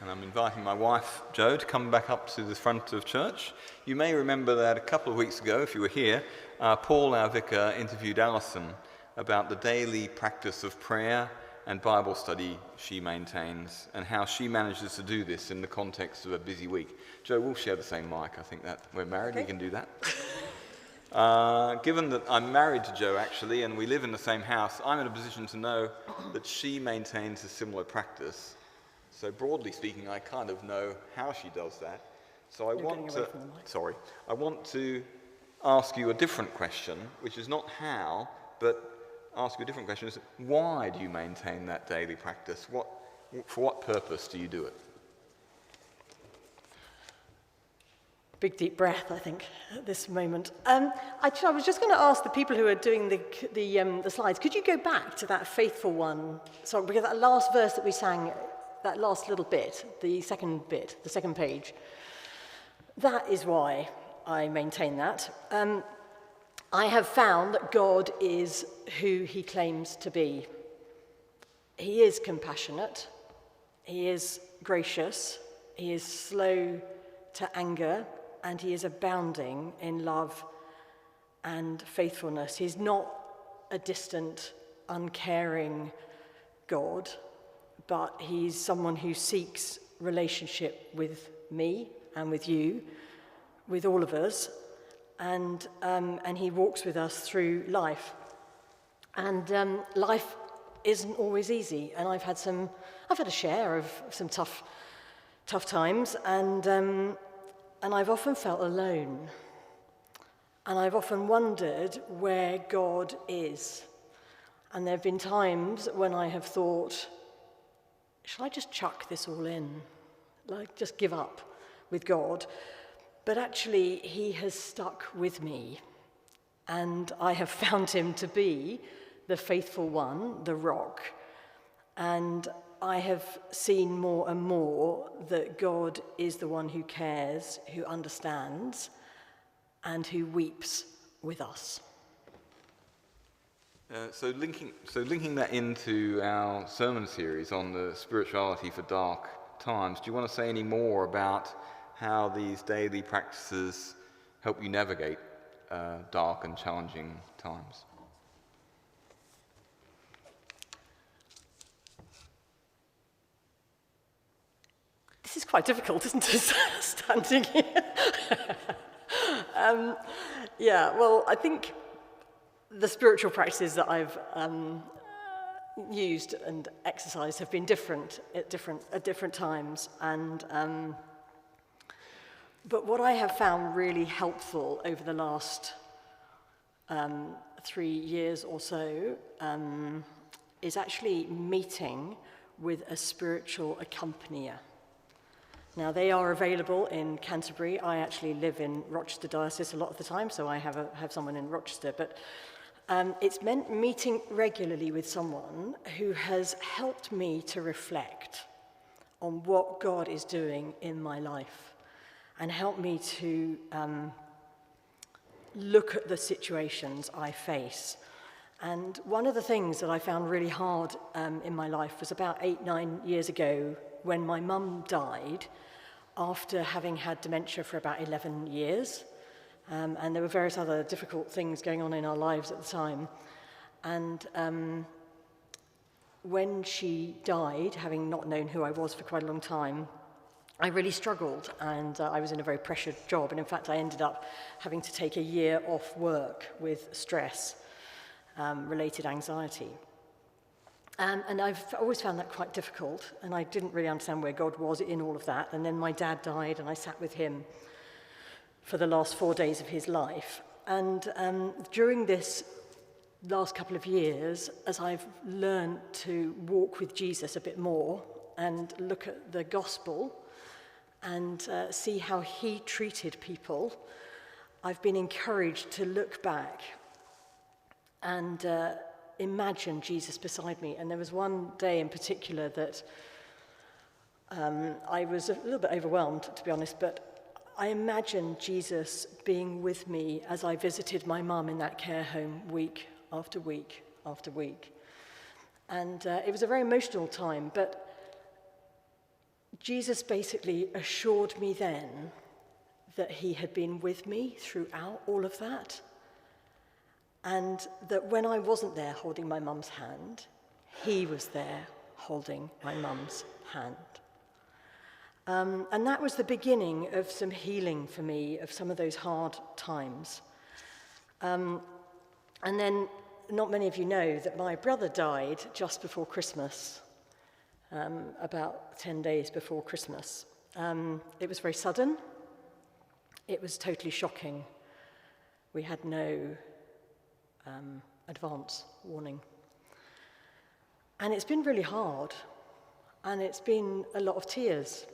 and I'm inviting my wife, Jo, to come back up to the front of church. You may remember that a couple of weeks ago, if you were here, Paul, our vicar, interviewed Alison about the daily practice of prayer and Bible study she maintains and how she manages to do this in the context of a busy week. Jo, we'll share the same mic. I think that we're married, okay. We can do that. Given that I'm married to Jo, actually, and we live in the same house, I'm in a position to know that she maintains a similar practice. So broadly speaking, I kind of know how she does that. So I want to ask you a different question, which is not how, but ask you a different question, is why do you maintain that daily practice? For what purpose do you do it? Big deep breath, I think, at this moment. I was just going to ask the people who are doing the slides, could you go back to that faithful one song? Because that last verse that we sang, that last little bit, the second page, that is why I maintain that. I have found that God is who he claims to be. He is compassionate, he is gracious, he is slow to anger, and he is abounding in love and faithfulness. He's not a distant, uncaring God, but he's someone who seeks relationship with me and with you, with all of us, and he walks with us through life. And life isn't always easy, and I've had a share of some tough times, and I've often felt alone, and I've often wondered where God is. And there have been times when I have thought, shall I just chuck this all in? Like, just give up with God? But actually, he has stuck with me, and I have found him to be the faithful one, the rock. And I have seen more and more that God is the one who cares, who understands, and who weeps with us. So linking that into our sermon series on the spirituality for dark times, do you want to say any more about how these daily practices help you navigate dark and challenging times? This is quite difficult, isn't it, standing here? Well, I think the spiritual practices that I've used and exercised have been different at different times. And but what I have found really helpful over the last 3 years or so is actually meeting with a spiritual accompanier. Now, they are available in Canterbury. I actually live in Rochester Diocese a lot of the time, so I have someone in Rochester. But it's meant meeting regularly with someone who has helped me to reflect on what God is doing in my life and help me to look at the situations I face. And one of the things that I found really hard in my life was about 8-9 years ago when my mum died after having had dementia for about 11 years. And there were various other difficult things going on in our lives at the time. And when she died, having not known who I was for quite a long time, I really struggled, and I was in a very pressured job. And in fact, I ended up having to take a year off work with stress-related anxiety. And I've always found that quite difficult, and I didn't really understand where God was in all of that. And then my dad died, and I sat with him for the last 4 days of his life. And during this last couple of years, as I've learned to walk with Jesus a bit more and look at the gospel and see how he treated people, I've been encouraged to look back and imagine Jesus beside me. And there was one day in particular that I was a little bit overwhelmed, to be honest, but I imagined Jesus being with me as I visited my mum in that care home week after week after week. And it was a very emotional time, but Jesus basically assured me then that he had been with me throughout all of that, and that when I wasn't there holding my mum's hand, he was there holding my mum's hand. And that was the beginning of some healing for me of some of those hard times. And then, not many of you know that my brother died just before Christmas, about 10 days before Christmas. It was very sudden. It was totally shocking. We had no advance warning. And it's been really hard, and it's been a lot of tears.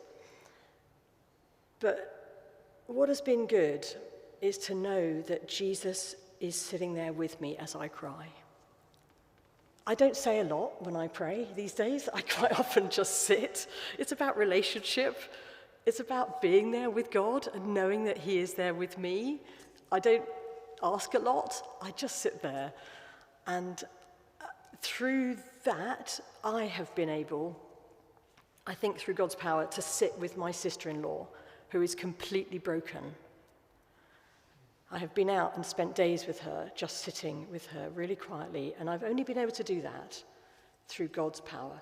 But what has been good is to know that Jesus is sitting there with me as I cry. I don't say a lot when I pray these days. I quite often just sit. It's about relationship. It's about being there with God and knowing that he is there with me. I don't ask a lot. I just sit there. And through that, I have been able, I think through God's power, to sit with my sister-in-law, who is completely broken. I have been out and spent days with her, just sitting with her really quietly, and I've only been able to do that through God's power,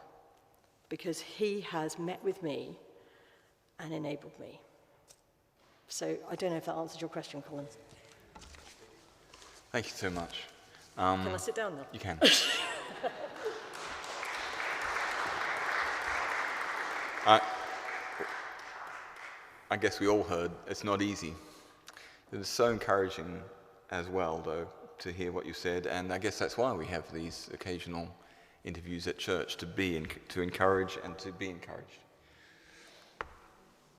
because he has met with me and enabled me. So I don't know if that answers your question, Colin. Thank you so much. Can I sit down now? You can. I guess we all heard it's not easy. It was so encouraging as well, though, to hear what you said, and I guess that's why we have these occasional interviews at church, to encourage and to be encouraged.